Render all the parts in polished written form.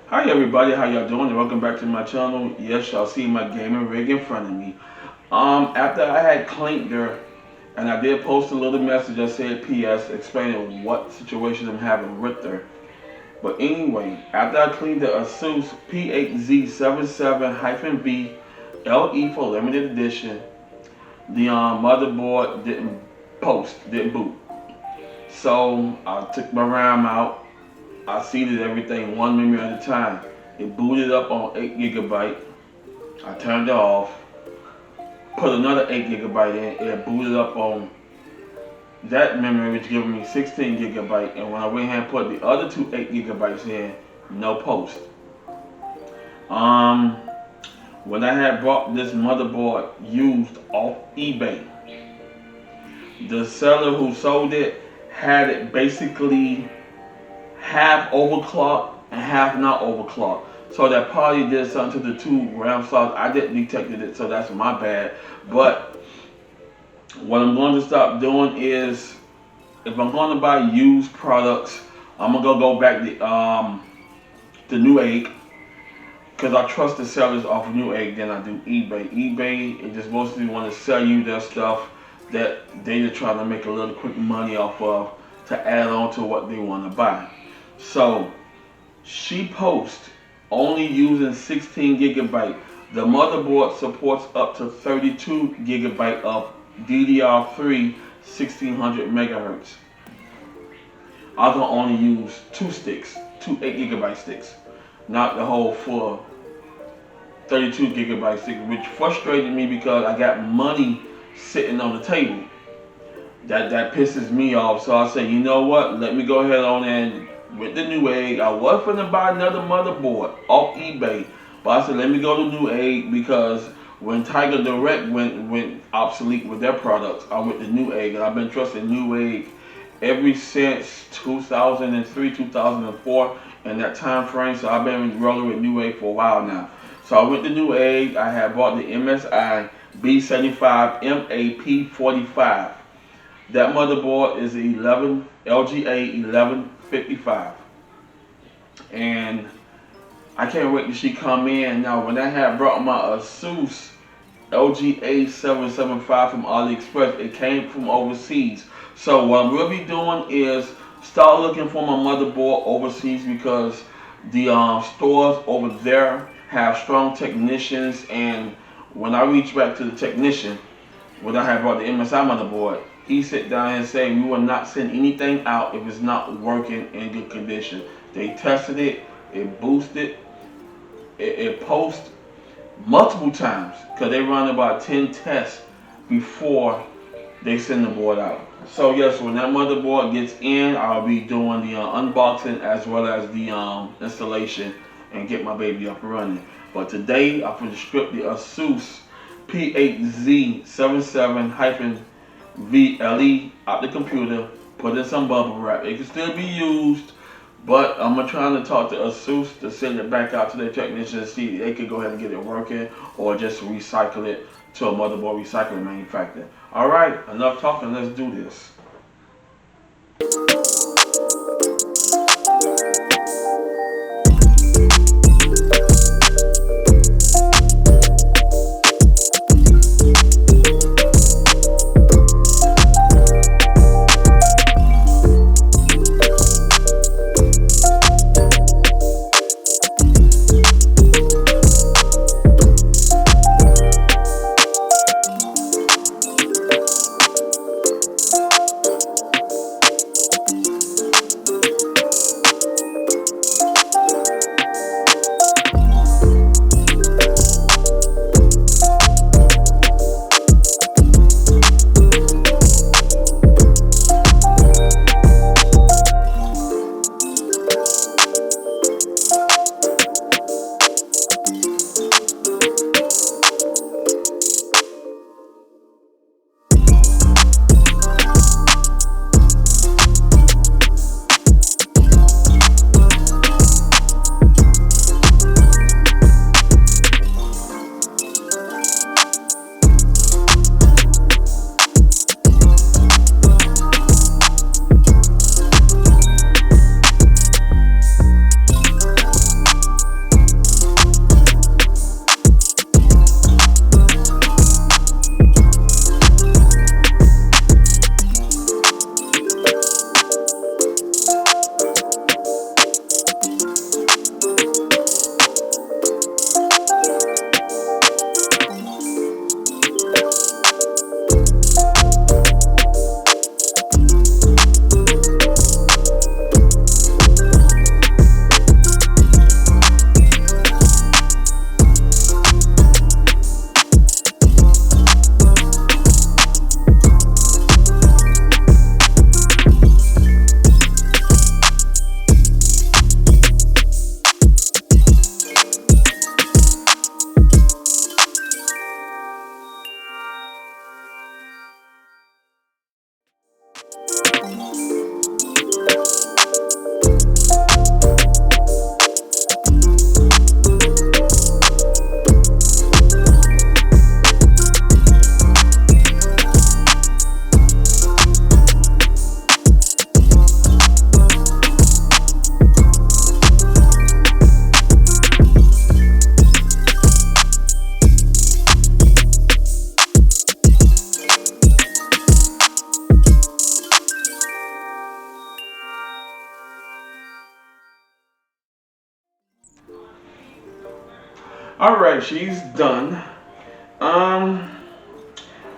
Hi everybody, how y'all doing? Welcome back to my channel. Yes, y'all see my gaming rig in front of me. After I had cleaned her, and I did post a little message that said PS explaining what situation I'm having with her. But anyway, after I cleaned the ASUS P8Z77-V LE for limited edition, the motherboard didn't boot. So I took my RAM out. I seeded everything one memory at a time. It booted up on 8 GB. I turned it off. Put another 8 GB in. It booted up on that memory, which gave me 16 GB. And when I went ahead and put the other two 8 GB in, no post. When I had bought this motherboard used off eBay, the seller who sold it had it basically half overclocked and half not overclocked. So that probably did something to the two RAM slots. I didn't detect it, so that's my bad. But what I'm going to stop doing is, if I'm going to buy used products, I'm gonna go back to Newegg, because I trust the sellers off Newegg than I do eBay. eBay, it just mostly want to sell you their stuff that they're trying to make a little quick money off of to add on to what they want to buy. So she posts only using 16 GB. The motherboard supports up to 32 GB of DDR3 1600 MHz. I can only use two 8 GB sticks, not the whole full 32 GB stick, which frustrated me because I got money sitting on the table. That pisses me off. So I say, you know what? Let me go ahead on and with the Newegg. I was going to buy another motherboard off eBay, but I said let me go to Newegg, because when Tiger Direct went obsolete with their products, I went to Newegg, and I've been trusting Newegg ever since 2003, 2004, in that time frame. So I've been rolling with Newegg for a while now. So I went to Newegg. I had bought the MSI B75MA-P45. That motherboard is LGA 1155, and I can't wait till she come in. Now, when I had brought my ASUS LGA 775 from Ali Express, it came from overseas. So what I'm really doing is start looking for my motherboard overseas, because the stores over there have strong technicians, and when I reach back to the technician, when I had brought the MSI motherboard, he sit down and say, we will not send anything out if it's not working in good condition. They tested it, it boosted, it posts multiple times, because they run about 10 tests before they send the board out. So yes, when that motherboard gets in, I'll be doing the unboxing as well as the installation and get my baby up and running. But today, I'm going to strip the ASUS P8Z77-V LE out the computer, put in some bubble wrap. It can still be used, but I'm trying to talk to ASUS to send it back out to their technicians and see if they could go ahead and get it working, or just recycle it to a motherboard recycling manufacturer. Alright, enough talking, let's do this. Alright, she's done. Um,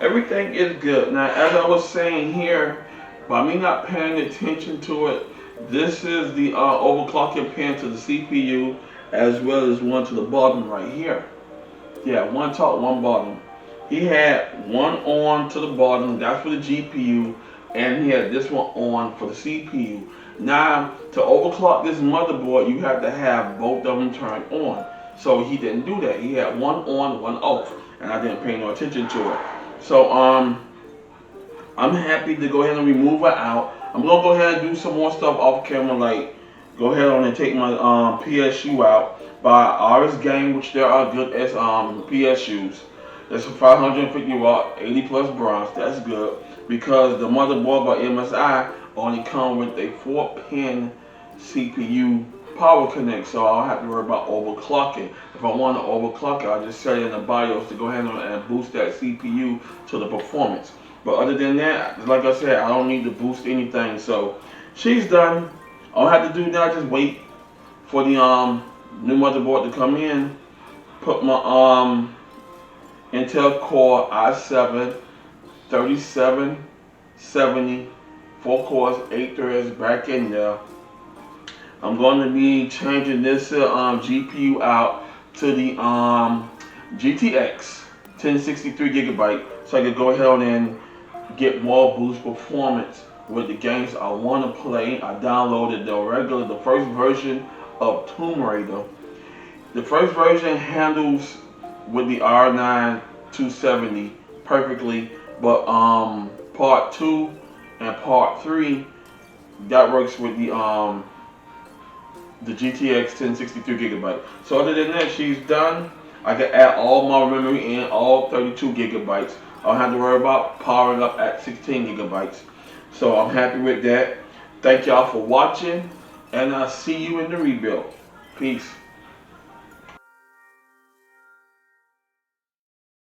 Everything is good. Now, as I was saying here, by me not paying attention to it, this is the overclocking pin to the CPU, as well as one to the bottom right here. Yeah, one top, one bottom. He had one on to the bottom, that's for the GPU, and he had this one on for the CPU. Now, to overclock this motherboard, you have to have both of them turned on. So he didn't do that. He had one on, one off, and I didn't pay no attention to it. So I'm happy to go ahead and remove her out. I'm gonna go ahead and do some more stuff off camera, like go ahead on and take my PSU out by RS Game, which there are good as PSUs. That's a 550 watt, 80 plus bronze. That's good because the motherboard by MSI only come with a 4-pin CPU power connect, so I don't have to worry about overclocking. If I want to overclock it, I just set it in the BIOS to go ahead and boost that CPU to the performance. But other than that, like I said, I don't need to boost anything. So she's done. All I have to do now is just wait for the new motherboard to come in. Put my Intel Core i7 3770 4 cores, 8 threads back in there. I'm going to be changing this GPU out to the GTX 1063 gigabyte, so I can go ahead and get more boost performance with the games I want to play. I downloaded the first version of Tomb Raider. The first version handles with the R9 270 perfectly, but part 2 and part 3, that works with the GTX 1063 gigabyte. So other than that, she's done. I can add all my memory in, all 32 gigabytes. I don't have to worry about powering up at 16 gigabytes. So I'm happy with that. Thank y'all for watching, and I'll see you in the rebuild. Peace.